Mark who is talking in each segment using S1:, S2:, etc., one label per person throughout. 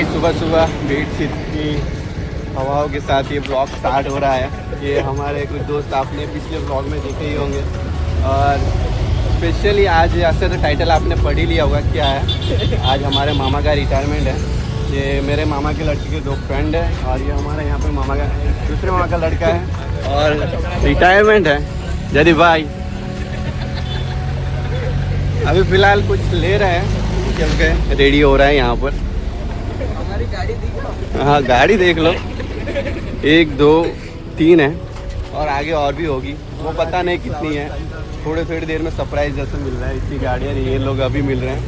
S1: Guys सुबह सुबह beat city की हवाओं के साथ ये ब्लॉग स्टार्ट हो रहा है। ये हमारे कुछ दोस्त आपने पिछले ब्लॉग में देखे ही होंगे और स्पेशली आज ऐसे तो टाइटल आपने पढ़ ही लिया होगा क्या है। आज हमारे मामा का रिटायरमेंट है। ये मेरे मामा के लड़के के दो फ्रेंड है और ये हमारे यहाँ पे मामा का दूसरे मामा का लड़का है और रिटायरमेंट है जदी भाई। अभी फ़िलहाल कुछ ले रहे हैं, चल के रेडी हो रहा है यहाँ पर।
S2: हमारी गाड़ी दिखो।
S1: हाँ गाड़ी देख लो, 1 2 3 है और आगे और भी होगी, वो पता नहीं कितनी है। थोड़ी देर में सरप्राइज जैसे मिल रहा है, इतनी गाड़ियाँ ये लोग अभी मिल रहे हैं।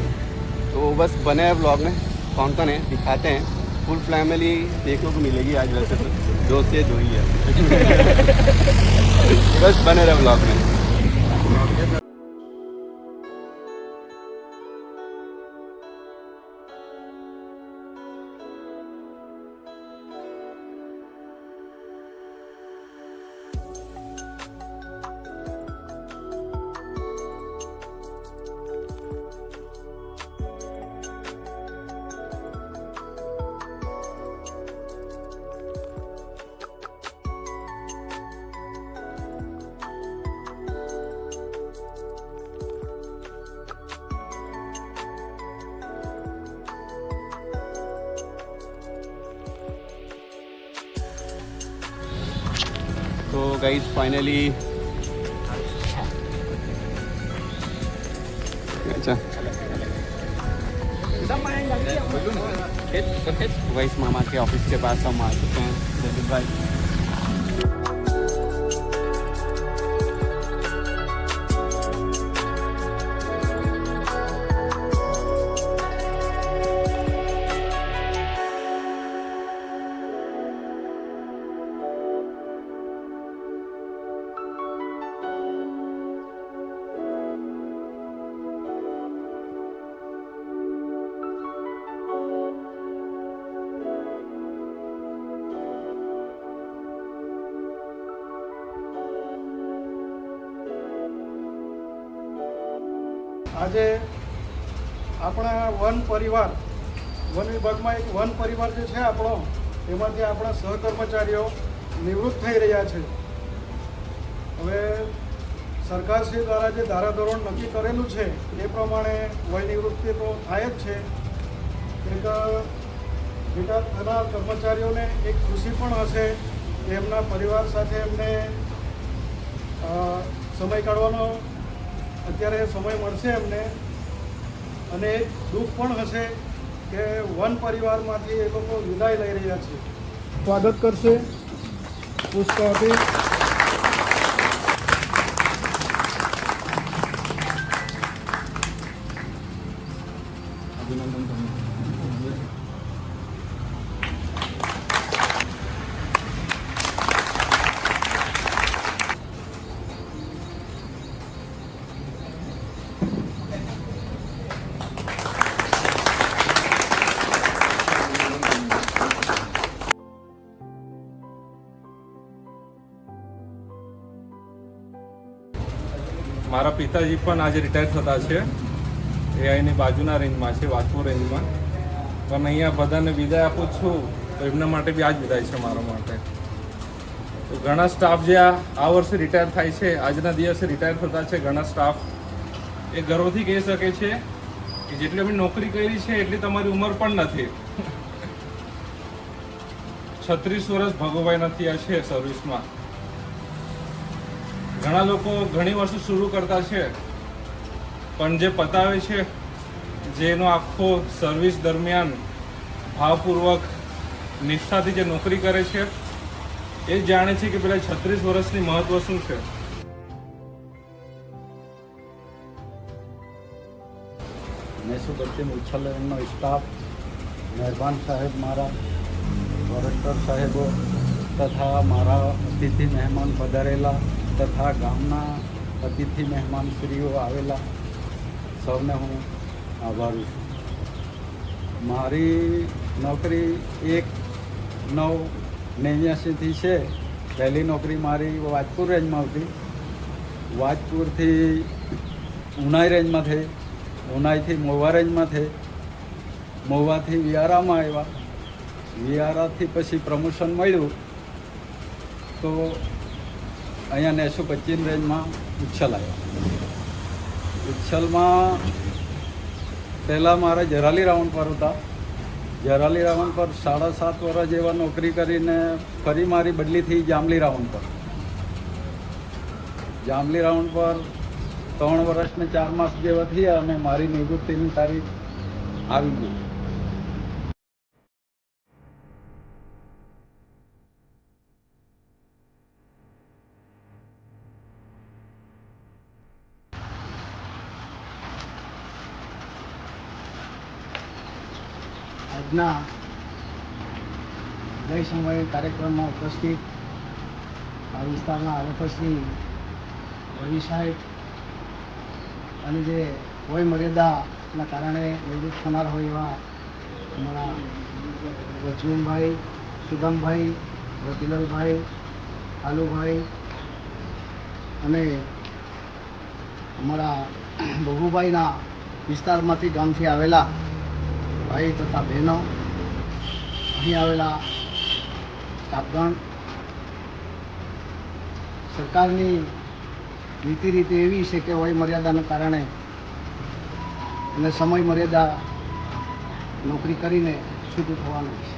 S1: तो बस बने हैं ब्लॉग में, कौन कौन है दिखाते हैं। फुल फैमिली देखने को मिलेगी आज, वैसे तो 2 से 2 ही है। बस बने रहे ब्लॉग में। तो गाइस फाइनली अच्छा गाइस मामा के ऑफिस के पास हम आ चुके हैं। जल्दी भाई
S3: આજે આપણા વન વિભાગમાં એક વન પરિવાર જે છે આપણો, એમાંથી આપણા સહકર્મચારીઓ નિવૃત્ત થઈ રહ્યા છે। હવે સરકારશ્રી દ્વારા જે ધારાધોરણ નક્કી કરેલું છે એ પ્રમાણે વય નિવૃત્તિ તો થાય જ છે। એક રિટાયર થનાર કર્મચારીઓને એક ખુશી પણ હશે કે એમના પરિવાર સાથે એમને સમય કાઢવાનો અત્યારે સમય મળશે એમને, અને એક દુઃખ પણ હશે કે વન પરિવારમાંથી એ લોકો વિદાય લઈ રહ્યા છે। સ્વાગત કરશે પુષ્પ આપી। અભિનંદન તમને।
S4: મારા પિતાજી પણ આજે રિટાયર થતા છે, એ અહીંની બાજુના રેન્જમાં છે, વાજપુર રેન્જમાં। પણ અહીંયા બધાને વિદાય આપું છું, તો એમના માટે બી આ જ વિદાય છે મારા માટે। તો ઘણા સ્ટાફ જે આ વર્ષે રિટાયર થાય છે, આજના દિવસે રિટાયર થતા છે ઘણા સ્ટાફ, એ ગર્વથી કહી શકે છે કે જેટલી અમે નોકરી કરી છે એટલી તમારી ઉંમર પણ નથી। 36 વર્ષ ભગોભાઈના થયા છે સર્વિસમાં। ઘણા લોકો ઘણી વસ્તુ શરૂ કરતા છે, પણ જે પતાવે છે, જેનો આખો સર્વિસ દરમિયાન ભાવપૂર્વક નિષ્ઠાથી જે નોકરી કરે છે, એ જાણે છે કે પેલા 36 વર્ષની મહત્વ શું છે।
S5: મૈસૂર પશ્ચિમ ઉચ્છલનો સ્ટાફ, મહેરબાન સાહેબ, મારા વરિષ્ઠ સાહેબો તથા મારા અતિથિ મહેમાન પધારેલા તથા ગામના અતિથિ મહેમાનશ્રીઓ આવેલા સૌને હું આભારી છું। મારી નોકરી 1/9/89થી છે। પહેલી નોકરી મારી વાજપુર રેન્જમાં હતી, વાજપુરથી ઉનાઈ રેન્જમાં થઈ, ઉનાઈથી મહુવા રેન્જમાં થઈ, મહુવાથી વિયારામાં આવ્યા, વિયારાથી પછી પ્રમોશન મળ્યું તો અહીંયા 925 રેન્જમાં ઉચ્છલ આવ્યા. ઉચ્છલમાં પહેલાં મારા જરાલી રાઉન્ડ પર હતા. જરાલી રાઉન્ડ પર 7.5 વર્ષ જેવા નોકરી કરીને ફરી મારી બદલી થઈ જાંબલી રાઉન્ડ પર. જાંબલી રાઉન્ડ પર 3 વર્ષ ને 4 માસ જેવા થયા અને મારી નિવૃત્તિની તારીખ આવી ગઈ.
S6: આજના જય સમવાય કાર્યક્રમમાં ઉપસ્થિત આ વિસ્તારના આરએફએસની રવિ સાહેબ અને જે વય મર્યાદાના કારણે નિવૃત્ત થનાર હોય એવા અમારા લક્ષ્મણભાઈ, સુદામભાઈ, રતિલાલભાઈ, આલુભાઈ અને અમારા બહુભાઈના વિસ્તારમાંથી ગામથી આવેલા ભાઈ તથા બહેનો, અહીં આવેલા સ્ટાફગણ, સરકારની નીતિ રીતે એવી છે કે વય મર્યાદાના કારણે અને સમય મર્યાદા નોકરી કરીને છૂટું થવાનું છે.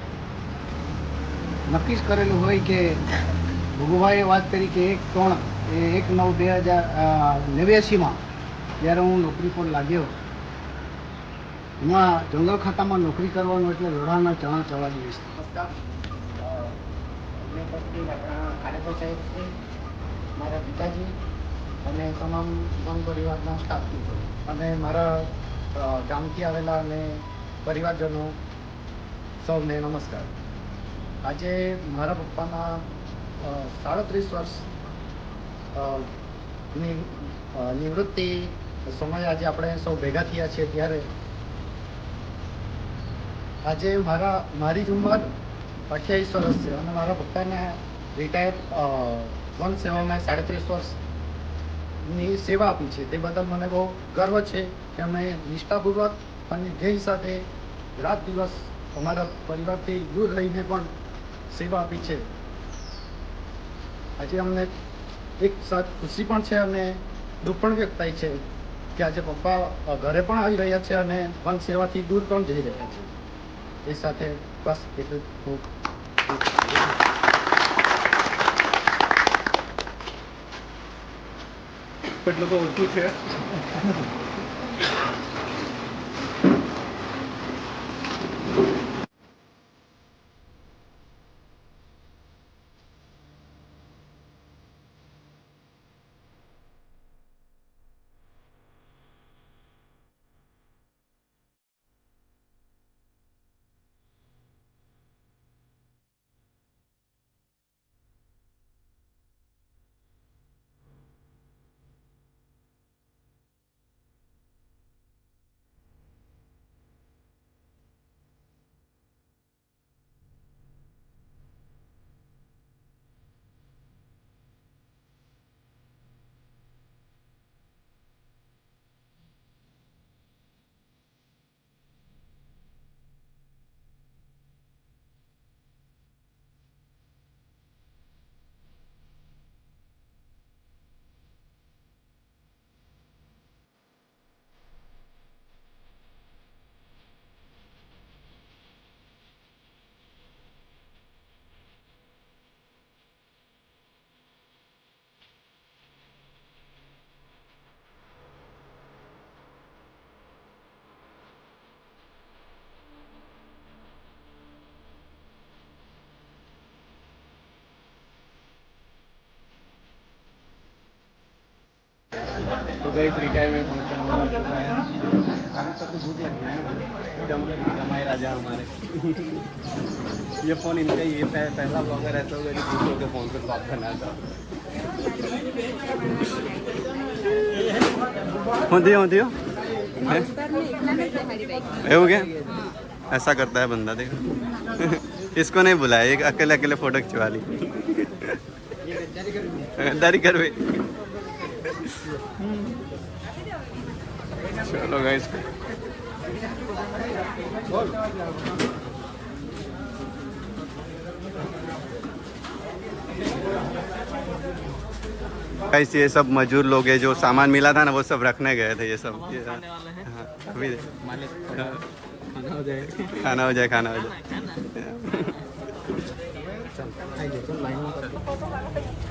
S6: નક્કી જ કરેલું હોય કે ભોગુભાઈએ વાત કરી કે 1/9/2089માં જ્યારે હું નોકરી પર લાગ્યો એમાં જંગલ ખાતામાં નોકરી કરવાનું એટલે લોઢાના ચણા ચવાડી દઈશ. નમસ્કાર. કાર્યકર સાહેબ છે, મારા પિતાજી અને તમામ ગામ પરિવારના સ્ટાફ અને મારા ગામથી આવેલા અને પરિવારજનો સૌને નમસ્કાર. આજે મારા પપ્પાના 37 વર્ષ નિવૃત્તિ સમયે આજે આપણે સૌ ભેગા થયા છીએ ત્યારે આજે મારી ઉંમર 28 વર્ષ છે અને મારા પપ્પાને રિટાયર વન સેવામાં 37 વર્ષની સેવા આપી છે. તે બદલ મને બહુ ગર્વ છે કે અમે નિષ્ઠાપૂર્વક અને ધ્યેય સાથે રાત દિવસ અમારા પરિવારથી દૂર રહીને પણ સેવા આપી છે. આજે અમને એક સાથ ખુશી પણ છે અને દુઃખ પણ વ્યક્ત થાય છે કે આજે પપ્પા ઘરે પણ આવી રહ્યા છે અને વન સેવાથી દૂર પણ જઈ રહ્યા છે. એ સાથે બસ એટલું ખૂબ
S1: એટલું તો ઓછું છે. तो गई रिटायरमेंट फंक्शन जमाई राजा हमारे ये फ़ोन इनका ये पहला ब्लॉगर है तो मेरी दूसरों के फ़ोन पे ब्लॉग करना था. होती हो એવું क्या ऐसा करता है बंदा. देखो इसको नहीं बुलाया, एक अकेले अकेले फोटो खिंचवा ली. गद्दारी कर भाई. चलो गाइस गाइस ये सब मजदूर लोग हैं, जो सामान मिला था ना वो सब रखने गए थे। ये सब
S2: खाने वाले हैं
S1: हाँ, अभी
S2: मालिक खाना हो जाए
S1: खाना हो जाए, खाना हो जाए।
S2: चल लाइन में